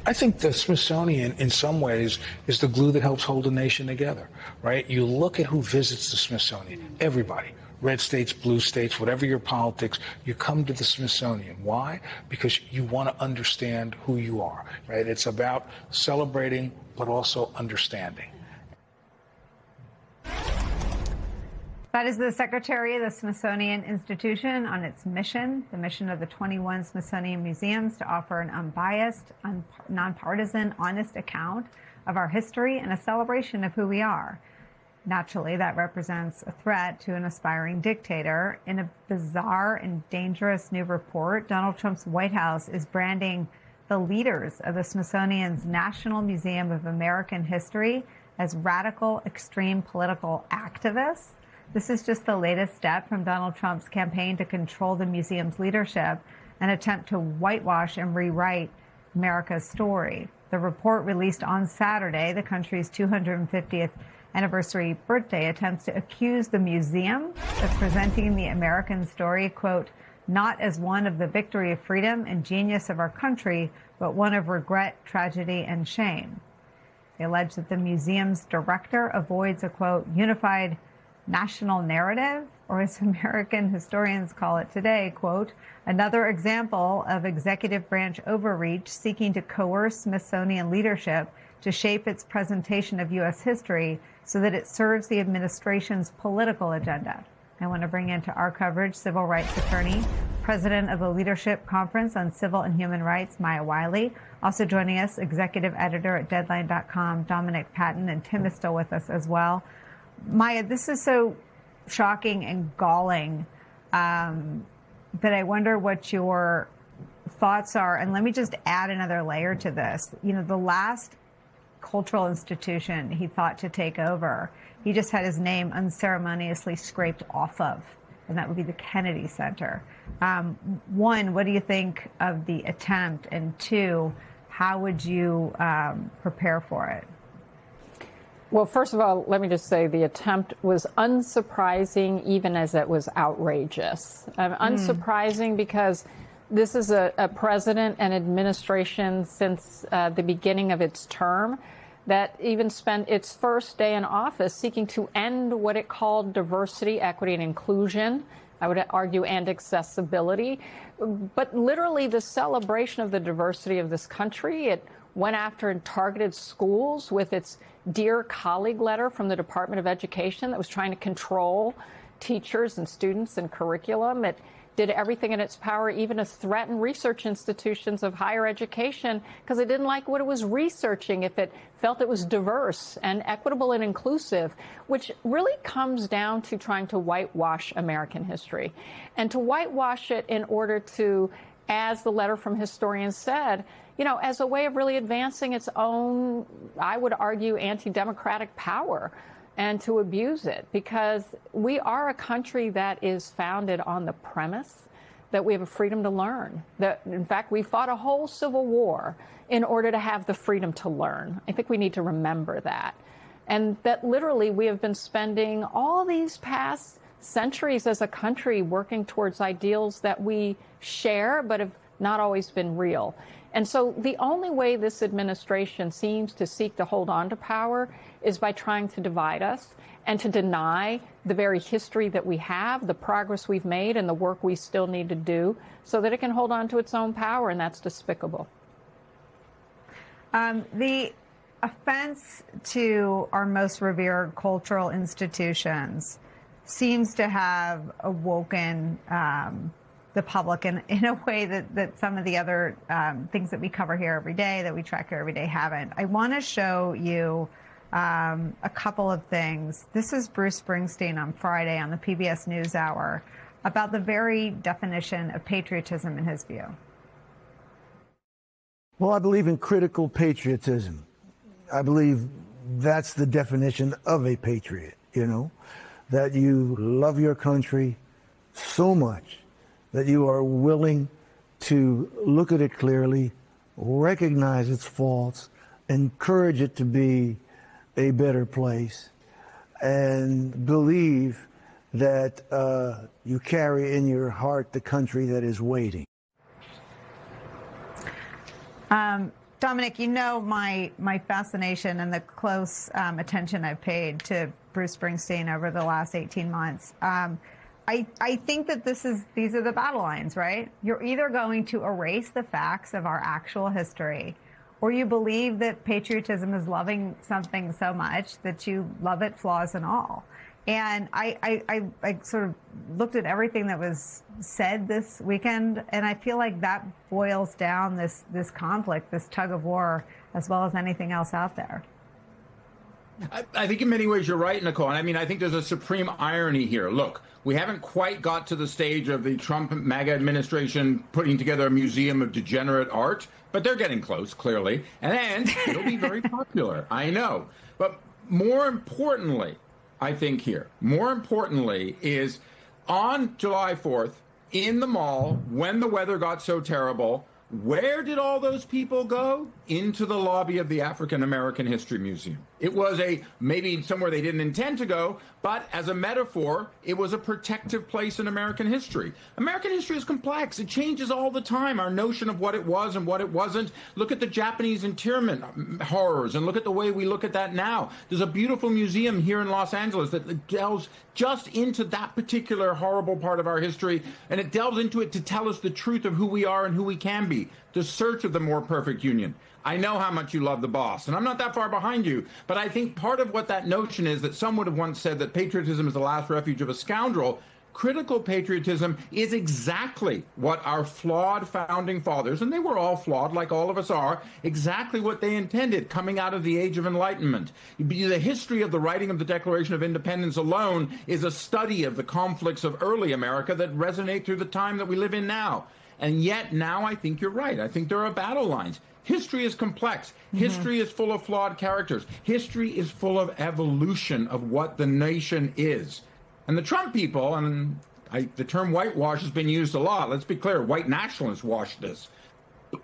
I think the Smithsonian, in some ways, is the glue that helps hold a nation together, right? You look at who visits the Smithsonian, everybody. Red states, blue states, whatever your politics, you come to the Smithsonian. Why? Because you want to understand who you are, right? It's about celebrating, but also understanding. That is the Secretary of the Smithsonian Institution on its mission, the mission of the 21 Smithsonian Museums to offer an unbiased, nonpartisan, honest account of our history and a celebration of who we are. Naturally, that represents a threat to an aspiring dictator. In a bizarre and dangerous new report, Donald Trump's White House is branding the leaders of the Smithsonian's National Museum of American History as radical, extreme political activists. This is just the latest step from Donald Trump's campaign to control the museum's leadership, an attempt to whitewash and rewrite America's story. The report released on Saturday, the country's 250th anniversary birthday, attempts to accuse the museum of presenting the American story, quote, not as one of the victory of freedom and genius of our country, but one of regret, tragedy, and shame. They allege that the museum's director avoids a, quote, unified national narrative, or as American historians call it today, quote, another example of executive branch overreach seeking to coerce Smithsonian leadership to shape its presentation of U.S. history so that it serves the administration's political agenda. I want to bring into our coverage civil rights attorney, president of the Leadership Conference on Civil and Human Rights, Maya Wiley. Also joining us, executive editor at Deadline.com, Dominic Patton, and Tim is still with us as well. Maya, this is so shocking and galling that I wonder what your thoughts are. And let me just add another layer to this. You know, the last cultural institution he thought to take over, he just had his name unceremoniously scraped off of, and that would be the Kennedy Center. One, what do you think of the attempt? And two, how would you prepare for it? Well, first of all, let me just say the attempt was unsurprising, even as it was outrageous. Unsurprising because this is a president and administration since the beginning of its term that even spent its first day in office seeking to end what it called diversity, equity, and inclusion. I would argue, and accessibility. But literally the celebration of the diversity of this country, it went after and targeted schools with its Dear Colleague letter from the Department of Education that was trying to control teachers and students and curriculum. It did everything in its power even to threaten research institutions of higher education because it didn't like what it was researching if it felt it was diverse and equitable and inclusive, which really comes down to trying to whitewash American history. And to whitewash it in order to, as the letter from historians said, you know, as a way of really advancing its own, I would argue, anti-democratic power and to abuse it, because we are a country that is founded on the premise that we have a freedom to learn. That, in fact, we fought a whole civil war in order to have the freedom to learn. I think we need to remember that. And that literally we have been spending all these past centuries as a country working towards ideals that we share but have not always been real. And so the only way this administration seems to seek to hold on to power is by trying to divide us and to deny the very history that we have, the progress we've made, and the work we still need to do so that it can hold on to its own power, and that's despicable. The offense to our most revered cultural institutions seems to have awoken the public in a way that some of the other things that we cover here every day, that we track here every day, haven't. I want to show you a couple of things. This is Bruce Springsteen on Friday on the PBS NewsHour about the very definition of patriotism in his view. Well, I believe in critical patriotism. I believe that's the definition of a patriot, you know, that you love your country so much that you are willing to look at it clearly, recognize its faults, encourage it to be a better place, and believe that you carry in your heart the country that is waiting. Dominic, you know my fascination and the close attention I've paid to Bruce Springsteen over the last 18 months. I think that these are the battle lines, right? You're either going to erase the facts of our actual history, or you believe that patriotism is loving something so much that you love it, flaws and all. And I sort of looked at everything that was said this weekend, and I feel like that boils down this conflict, this tug of war, as well as anything else out there. I think in many ways you're right, Nicole. And I mean, I think there's a supreme irony here. Look, we haven't quite got to the stage of the Trump MAGA administration putting together a museum of degenerate art, but they're getting close, clearly. And it'll be very popular, I know. But more importantly, I think here, more importantly, is on July 4th, in the mall, when the weather got so terrible, where did all those people go? Into the lobby of the African American History Museum. It was maybe somewhere they didn't intend to go, but as a metaphor, it was a protective place in American history. American history is complex. It changes all the time, our notion of what it was and what it wasn't. Look at the Japanese internment horrors and look at the way we look at that now. There's a beautiful museum here in Los Angeles that delves just into that particular horrible part of our history, and it delves into it to tell us the truth of who we are and who we can be. The search of the more perfect union. I know how much you love the boss, and I'm not that far behind you, but I think part of what that notion is that some would have once said that patriotism is the last refuge of a scoundrel. Critical patriotism is exactly what our flawed founding fathers, and they were all flawed like all of us are, exactly what they intended coming out of the Age of Enlightenment. The history of the writing of the Declaration of Independence alone is a study of the conflicts of early America that resonate through the time that we live in now. And yet now I think you're right. I think there are battle lines. History is complex. History is full of flawed characters. History is full of evolution of what the nation is. And the Trump people, and the term whitewash has been used a lot. Let's be clear, white nationalists washed this.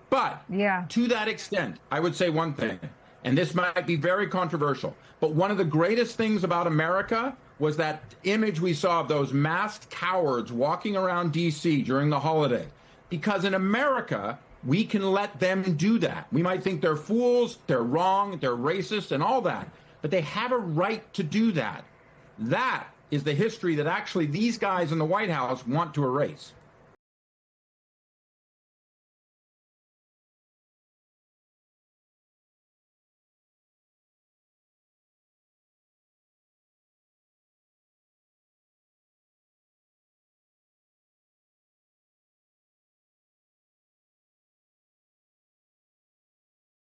But to that extent, I would say one thing, and this might be very controversial, but one of the greatest things about America was that image we saw of those masked cowards walking around D.C. during the holiday. Because in America, we can let them do that. We might think they're fools, they're wrong, they're racist, and all that. But they have a right to do that. That is the history that actually these guys in the White House want to erase.